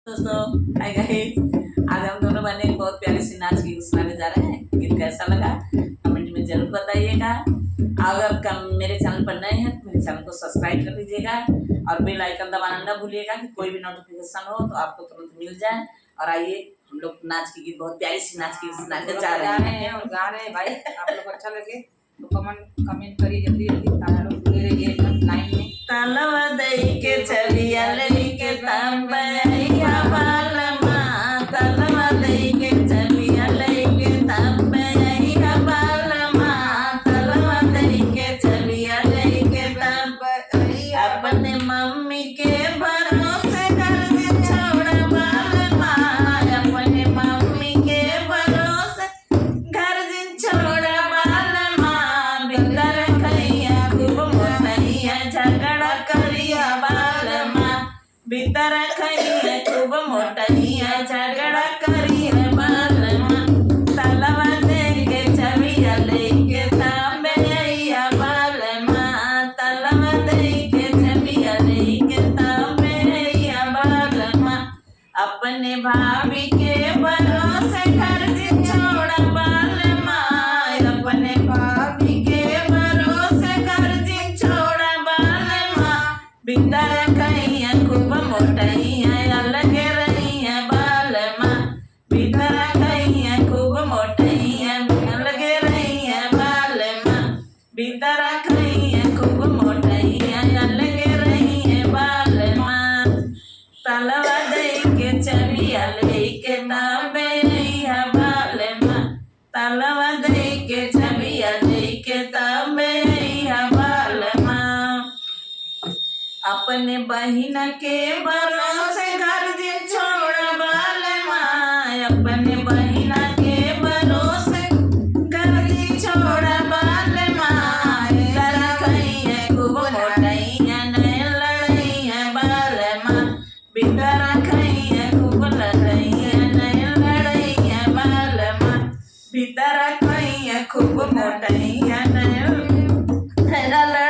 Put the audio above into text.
दोस्तों hi guys, आज हम दोनों बहनें एक बहुत प्यारी सी नाच की सुनाने जा रहे हैं। गीत कैसा लगा कमेंट में जरूर बताइएगा। अगर मेरे चैनल पर नए हैं तो मेरे चैनल को सब्सक्राइब कर लीजिएगा और बेल आइकन दबाना न भूलिएगा कि कोई भी नोटिफिकेशन हो तो आपको तुरंत मिल जाए। और आइए हम लोग नाच की गीत, बहुत प्यारी सी नाच की सुनाने जा रहे हैं और गा रहे हैं। भाई आप लोग अच्छा लगे तो कमेंट करिए जल्दी जल्दी। आप लोग जुड़े रहिए एकदम लाइन में। तलवा दई के चलिया लेके तंबैया बालमा, तलवा दई के चलिया लेके तंबैया बालमा, तलवा दई के चलिया लेके तंबैया। अपने मम्मी के भरोसे घर छोड़ बालमा, अपने मम्मी के भरोसे घर छोड़ बालमा। बिंदर खैया खूब मोटैया झगड़ा करिया बालमा, भीतर खैया खूब मोटैया झगड़ा करिया बालमा। तलवा दे के चलिया लेके तंबैया बालमा, तलवा दे के चलिया लेके तंबैया बालमा। अपने भाभी के भरोसे घर छोड़ बालमा, अपने भाभी के भरोसे घर छोड़ बालमा। बिंदर खैया खूब मोटैया अलगे रहिया बालमा, बिंदर खैया खूब मोटैया अलगे रहिया बालमा, बिंदर खैया खूब मोटैया अलगे रहिया बालमा। तलवा दई के चलिया लेके तंबैया बालमा, तलवा दई के चलिया लेके तंबैया बालमा। अपने बहिन के भरोसे घर छोड़ बालमा, अपने बहिन के भरोसे घर छोड़ बालमा। बिंदर खैया खूब मोटैया नहीं लड़ैया बालमा, बिंदर खैया खूब लड़ैया नहीं लड़ैया बालमा, बिंदर खैया खूब मोटैया नहीं लड़ैया।